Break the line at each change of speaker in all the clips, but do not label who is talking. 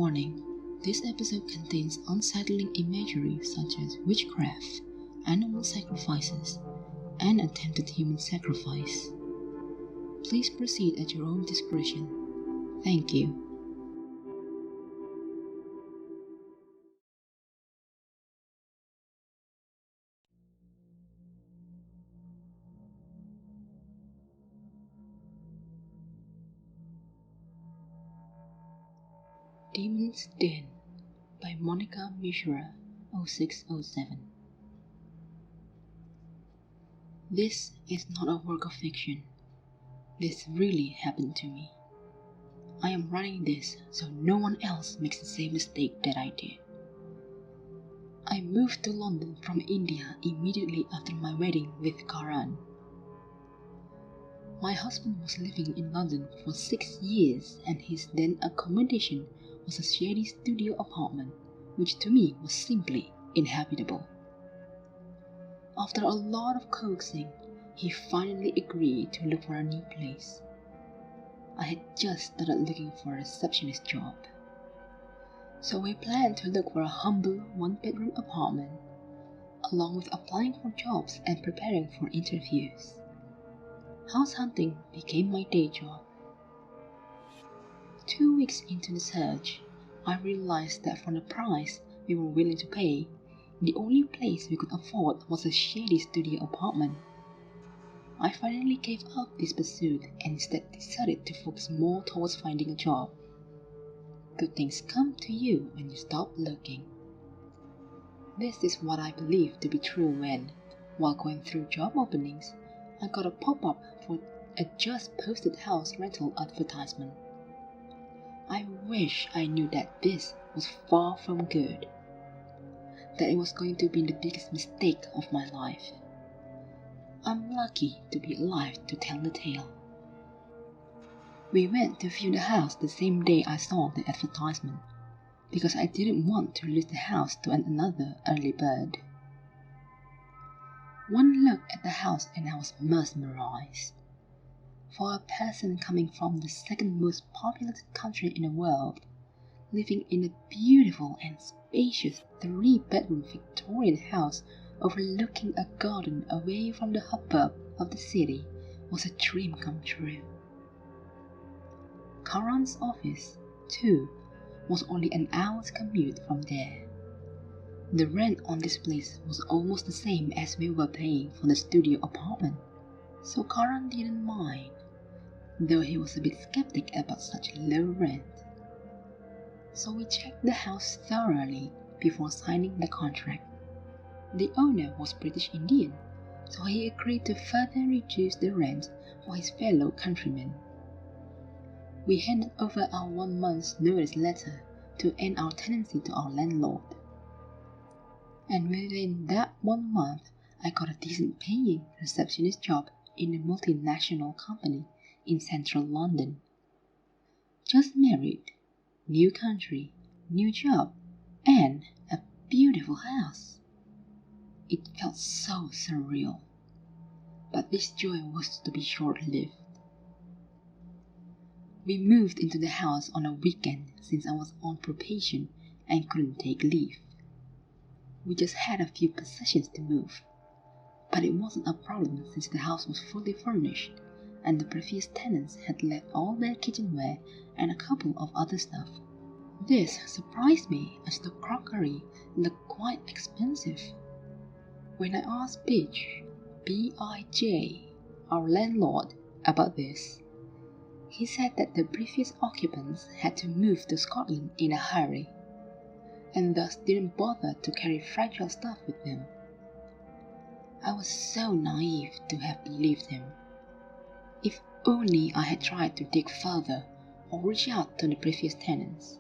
Warning: this episode contains unsettling imagery such as witchcraft, animal sacrifices, and attempted human sacrifice. Please proceed at your own discretion. Thank you. Demon's Den by Monica Mishra, 0607. This is not a work of fiction. This really happened to me. I am writing this so no one else makes the same mistake that I did. I moved to London from India immediately after my wedding with Karan. My husband was living in London for 6 years, and his then accommodation was a shady studio apartment, which to me was simply inhabitable. After a lot of coaxing, he finally agreed to look for a new place. I had just started looking for a receptionist job, so we planned to look for a humble one-bedroom apartment, along with applying for jobs and preparing for interviews. House hunting became my day job. 2 weeks into the search, I realized that for the price we were willing to pay, the only place we could afford was a shady studio apartment. I finally gave up this pursuit and instead decided to focus more towards finding a job. Good things come to you when you stop looking. This is what I believe to be true when, while going through job openings, I got a pop-up for a just posted house rental advertisement. I wish I knew that this was far from good, that it was going to be the biggest mistake of my life. I'm lucky to be alive to tell the tale. We went to view the house the same day I saw the advertisement, because I didn't want to lose the house to another early bird. One look at the house and I was mesmerized. For a person coming from the second most populous country in the world, living in a beautiful and spacious 3-bedroom Victorian house overlooking a garden away from the hubbub of the city was a dream come true. Karan's office, too, was only an hour's commute from there. The rent on this place was almost the same as we were paying for the studio apartment, so Karan didn't mind, though he was a bit skeptic about such low rent. So we checked the house thoroughly before signing the contract. The owner was British Indian, so he agreed to further reduce the rent for his fellow countrymen. We handed over our 1 month's notice letter to end our tenancy to our landlord. And within that 1 month, I got a decent paying receptionist job in a multinational company in central London. Just married, new country, new job, and a beautiful house. It felt so surreal, but this joy was to be short-lived. We moved into the house on a weekend since I was on probation and couldn't take leave. We just had a few possessions to move, but it wasn't a problem since the house was fully furnished and the previous tenants had left all their kitchenware and a couple of other stuff. This surprised me as the crockery looked quite expensive. When I asked B.I.J., our landlord, about this, he said that the previous occupants had to move to Scotland in a hurry, and thus didn't bother to carry fragile stuff with them. I was so naive to have believed him. If only I had tried to dig further or reach out to the previous tenants.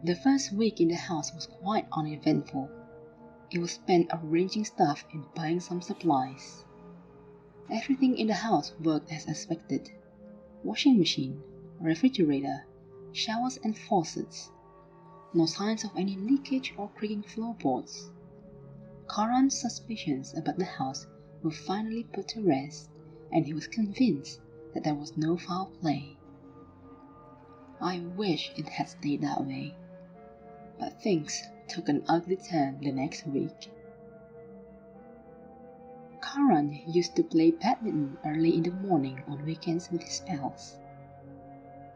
The first week in the house was quite uneventful. It was spent arranging stuff and buying some supplies. Everything in the house worked as expected. Washing machine, refrigerator, showers and faucets. No signs of any leakage or creaking floorboards. Karan's suspicions about the house were finally put to rest, and he was convinced that there was no foul play. I wish it had stayed that way. But things took an ugly turn the next week. Karan used to play badminton early in the morning on weekends with his pals,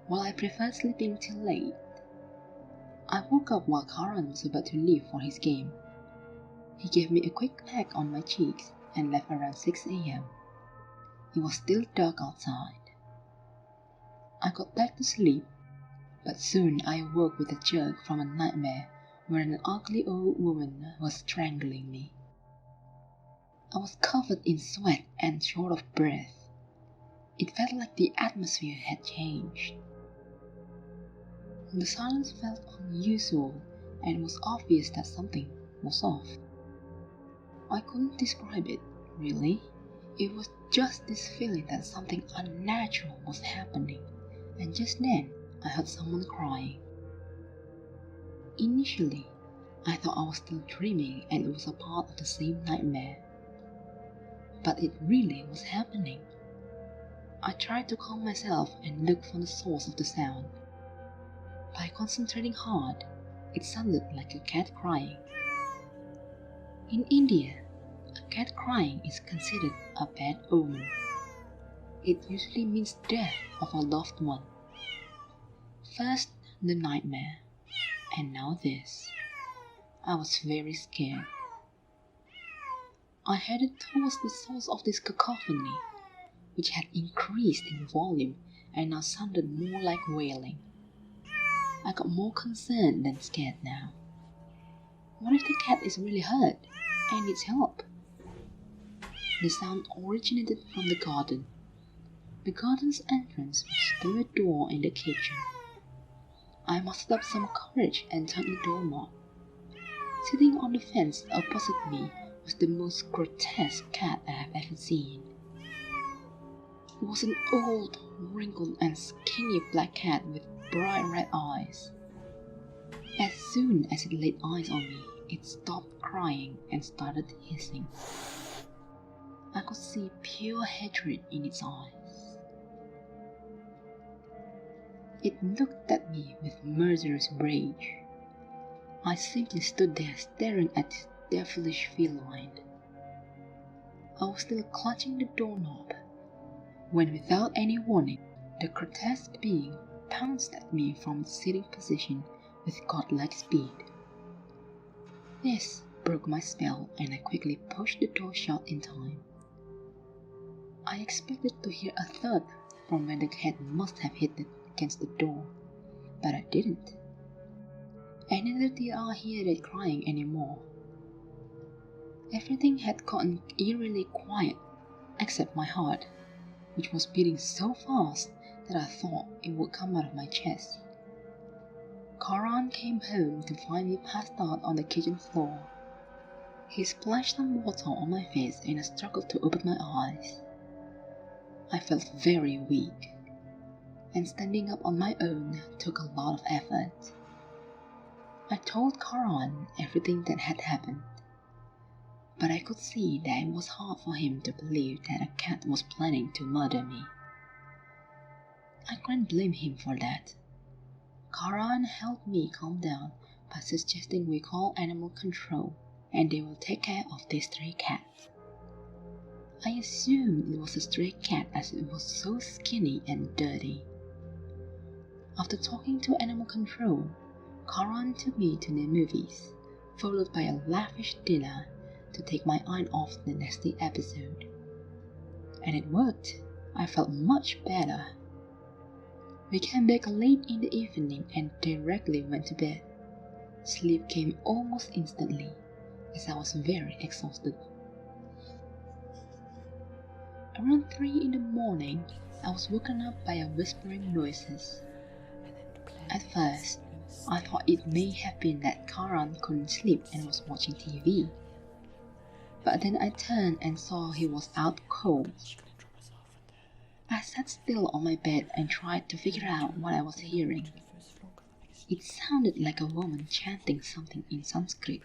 while I preferred sleeping till late. I woke up while Karan was about to leave for his game. He gave me a quick peck on my cheeks and left around 6 a.m. It was still dark outside. I got back to sleep, but soon I awoke with a jerk from a nightmare where an ugly old woman was strangling me. I was covered in sweat and short of breath. It felt like the atmosphere had changed. The silence felt unusual, and it was obvious that something was off. I couldn't describe it, really. It was just this feeling that something unnatural was happening, and just then I heard someone crying. Initially, I thought I was still dreaming and it was a part of the same nightmare. But it really was happening. I tried to calm myself and look for the source of the sound. By concentrating hard, it sounded like a cat crying. In India, a cat crying is considered a bad omen. It usually means death of a loved one. First, the nightmare, and now this. I was very scared. I headed towards the source of this cacophony, which had increased in volume and now sounded more like wailing. I got more concerned than scared now. What if the cat is really hurt and needs help? The sound originated from the garden. The garden's entrance was through a door in the kitchen. I mustered up some courage and turned the doorknob. Sitting on the fence opposite me was the most grotesque cat I have ever seen. It was an old, wrinkled and skinny black cat with bright red eyes. As soon as it laid eyes on me, it stopped crying and started hissing. I could see pure hatred in its eyes. It looked at me with murderous rage. I simply stood there staring at this devilish feline. I was still clutching the doorknob when, without any warning, the grotesque being pounced at me from its sitting position with godlike speed. This broke my spell, and I quickly pushed the door shut in time. I expected to hear a thud from where the cat must have hit it against the door, but I didn't. And neither did I hear it crying anymore. Everything had gotten eerily quiet, except my heart, which was beating so fast that I thought it would come out of my chest. Karan came home to find me passed out on the kitchen floor. He splashed some water on my face and I struggled to open my eyes. I felt very weak, and standing up on my own took a lot of effort. I told Karan everything that had happened, but I could see that it was hard for him to believe that a cat was planning to murder me. I couldn't blame him for that. Karan helped me calm down by suggesting we call animal control and they will take care of this stray cat. I assumed it was a stray cat as it was so skinny and dirty. After talking to animal control, Karan took me to the movies, followed by a lavish dinner to take my eye off the nasty episode. And it worked. I felt much better. We came back late in the evening and directly went to bed. Sleep came almost instantly, as I was very exhausted. Around 3 in the morning, I was woken up by whispering noises. At first, I thought it may have been that Karan couldn't sleep and was watching TV. But then I turned and saw he was out cold. I sat still on my bed and tried to figure out what I was hearing. It sounded like a woman chanting something in Sanskrit.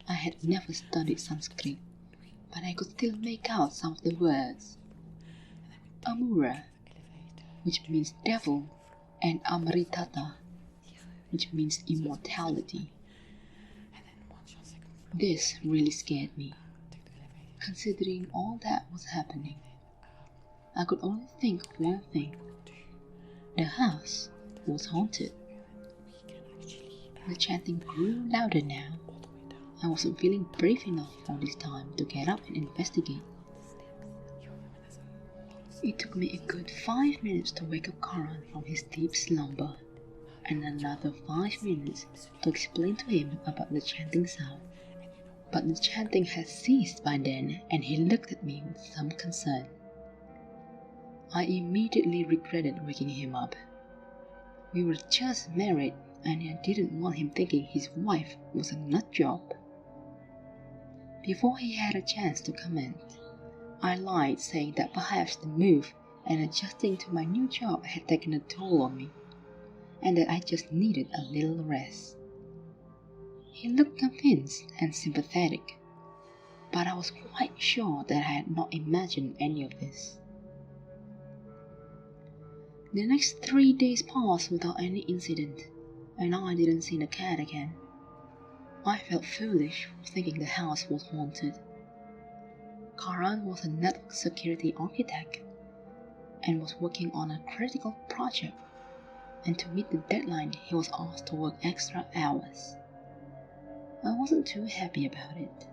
I had never studied Sanskrit, but I could still make out some of the words. Amura, which means devil, and amritata, which means immortality. This really scared me. Considering all that was happening, I could only think of one thing. The house was haunted. The chanting grew louder now. I wasn't feeling brave enough all this time to get up and investigate. It took me a good 5 minutes to wake up Karan from his deep slumber, and another 5 minutes to explain to him about the chanting sound. But the chanting had ceased by then, and he looked at me with some concern. I immediately regretted waking him up. We were just married, and I didn't want him thinking his wife was a nut job. Before he had a chance to comment, I lied, saying that perhaps the move and adjusting to my new job had taken a toll on me, and that I just needed a little rest. He looked convinced and sympathetic, but I was quite sure that I had not imagined any of this. The next 3 days passed without any incident, and I didn't see the cat again. I felt foolish for thinking the house was haunted. Karan was a network security architect and was working on a critical project, and to meet the deadline he was asked to work extra hours. I wasn't too happy about it.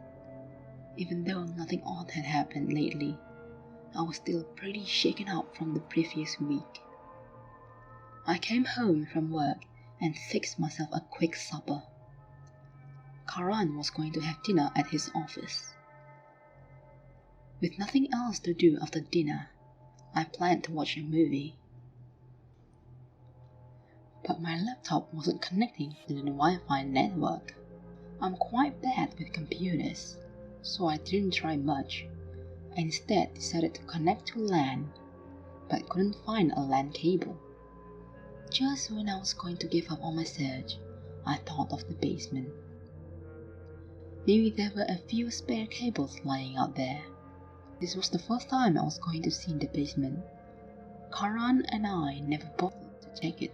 Even though nothing odd had happened lately, I was still pretty shaken up from the previous week. I came home from work and fixed myself a quick supper. Karan was going to have dinner at his office. With nothing else to do after dinner, I planned to watch a movie. But my laptop wasn't connecting to the Wi-Fi network. I'm quite bad with computers, so I didn't try much. I instead decided to connect to LAN, but couldn't find a LAN cable. Just when I was going to give up on my search, I thought of the basement. Maybe there were a few spare cables lying out there. This was the first time I was going to see the basement. Karan and I never bothered to check it,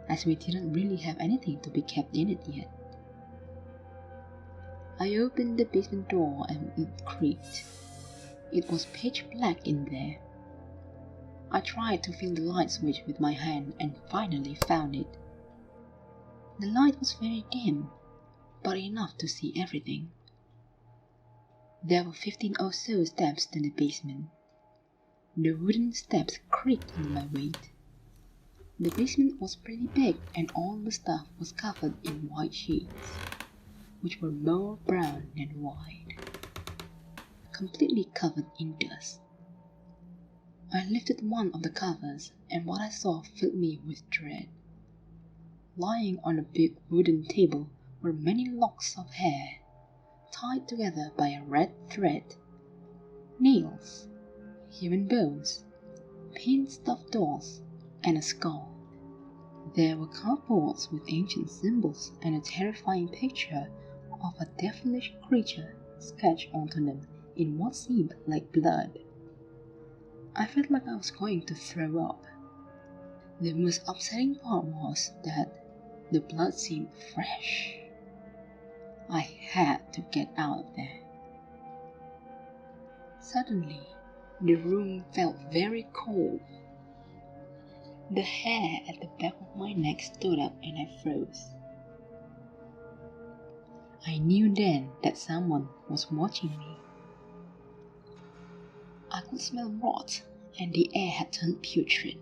as we didn't really have anything to be kept in it yet. I opened the basement door and it creaked. It was pitch black in there. I tried to feel the light switch with my hand and finally found it. The light was very dim, but enough to see everything. There were 15 or so steps to the basement. The wooden steps creaked under my weight. The basement was pretty big and all the stuff was covered in white sheets, which were more brown than white, completely covered in dust. I lifted one of the covers and what I saw filled me with dread. Lying on a big wooden table were many locks of hair, tied together by a red thread, nails, human bones, paint stuffed dolls, and a skull. There were cardboards with ancient symbols and a terrifying picture of a devilish creature sketched onto them in what seemed like blood. I felt like I was going to throw up. The most upsetting part was that the blood seemed fresh. I had to get out of there. Suddenly, the room felt very cold. The hair at the back of my neck stood up and I froze. I knew then that someone was watching me. I could smell rot and the air had turned putrid.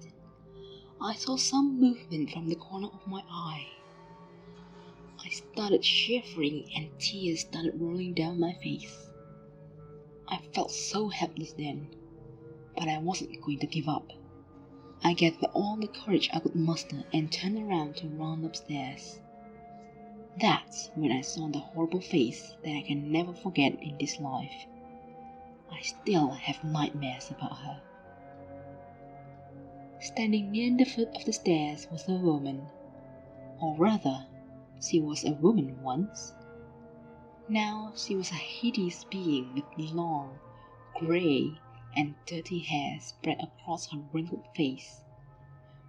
I saw some movement from the corner of my eye. I started shivering and tears started rolling down my face. I felt so helpless then, but I wasn't going to give up. I gathered all the courage I could muster and turned around to run upstairs. That's when I saw the horrible face that I can never forget in this life. I still have nightmares about her. Standing near the foot of the stairs was a woman, or rather, she was a woman once. Now she was a hideous being with long, grey, and dirty hair spread across her wrinkled face.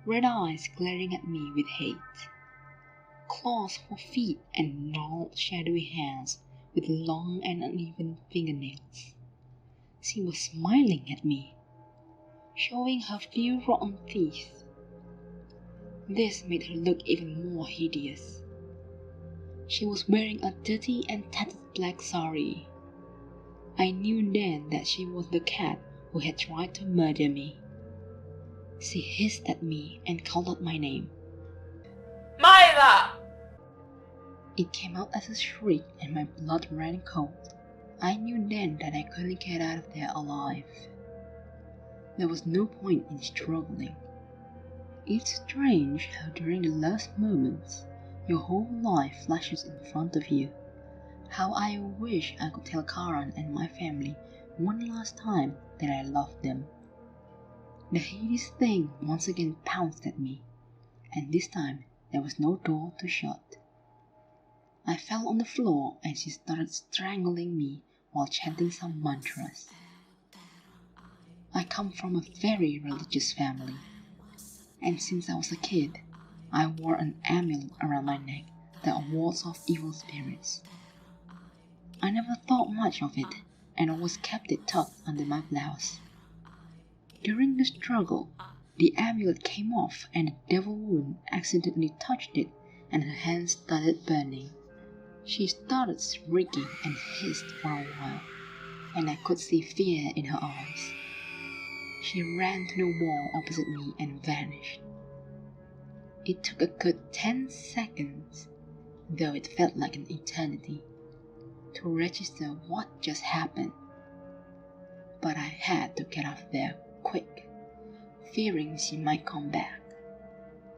red eyes glaring at me with hate, claws for feet and gnarled shadowy hands with long and uneven fingernails. She was smiling at me, showing her few rotten teeth. This made her look even more hideous. She was wearing a dirty and tattered black sari. I knew then that she was the cat who had tried to murder me. She hissed at me and called out my name.
Myla!
It came out as a shriek and my blood ran cold. I knew then that I couldn't get out of there alive. There was no point in struggling. It's strange how during the last moments, your whole life flashes in front of you. How I wish I could tell Karan and my family one last time that I loved them. The hideous thing once again pounced at me, and this time there was no door to shut. I fell on the floor and she started strangling me while chanting some mantras. I come from a very religious family, and since I was a kid, I wore an amulet around my neck that wards off evil spirits. I never thought much of it, and always kept it tucked under my blouse. During the struggle, the amulet came off and the devil woman accidentally touched it and her hands started burning. She started shrieking and hissed for a while, and I could see fear in her eyes. She ran to the wall opposite me and vanished. It took a good 10 seconds, though it felt like an eternity, to register what just happened. But I had to get out of there quick, fearing she might come back.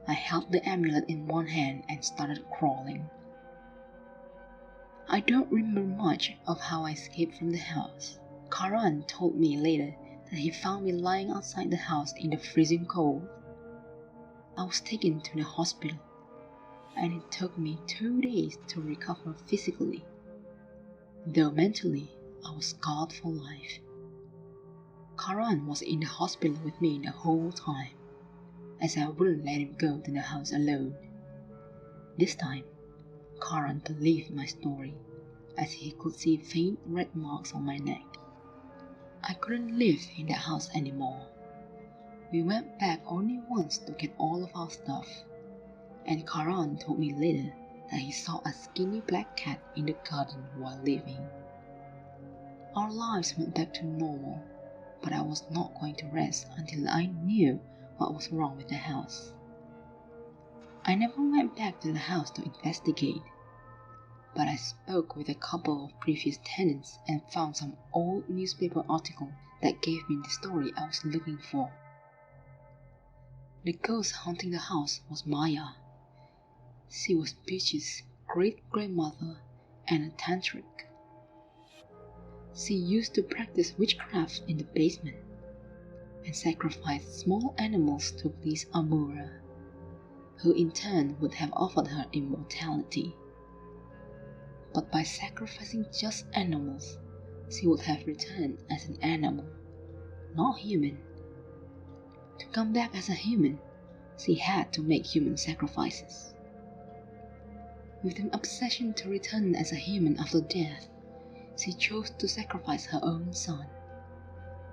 I held the amulet in one hand and started crawling. I don't remember much of how I escaped from the house. Karan told me later that he found me lying outside the house in the freezing cold. I was taken to the hospital, and it took me 2 days to recover physically, though mentally I was scarred for life. Karan was in the hospital with me the whole time, as I wouldn't let him go to the house alone. This time, Karan believed my story, as he could see faint red marks on my neck. I couldn't live in that house anymore. We went back only once to get all of our stuff, and Karan told me later that he saw a skinny black cat in the garden while leaving. Our lives went back to normal, but I was not going to rest until I knew what was wrong with the house. I never went back to the house to investigate, but I spoke with a couple of previous tenants and found some old newspaper article that gave me the story I was looking for. The ghost haunting the house was Maya. She was Peach's great-grandmother and a tantric. She used to practice witchcraft in the basement and sacrifice small animals to please Amura, who in turn would have offered her immortality. But by sacrificing just animals, she would have returned as an animal, not human. To come back as a human, she had to make human sacrifices. With an obsession to return as a human after death, she chose to sacrifice her own son.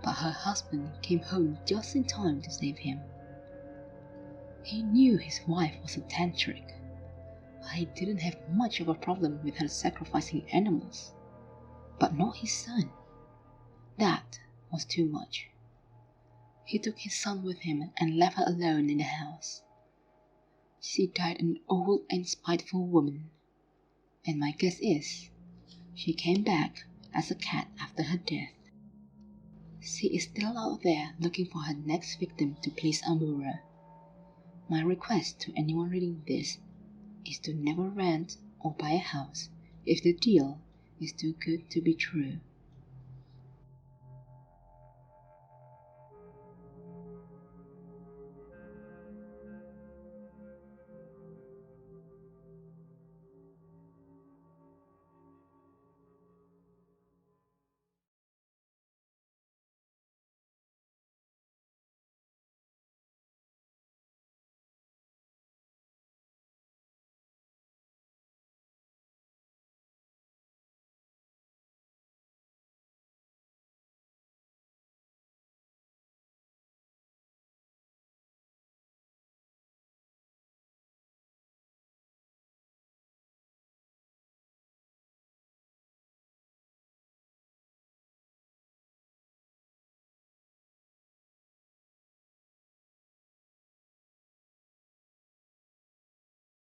But her husband came home just in time to save him. He knew his wife was a tantric, but he didn't have much of a problem with her sacrificing animals. But not his son. That was too much. He took his son with him and left her alone in the house. She died an old and spiteful woman, and my guess is she came back as a cat after her death. She is still out there looking for her next victim to please Amura. My request to anyone reading this is to never rent or buy a house if the deal is too good to be true.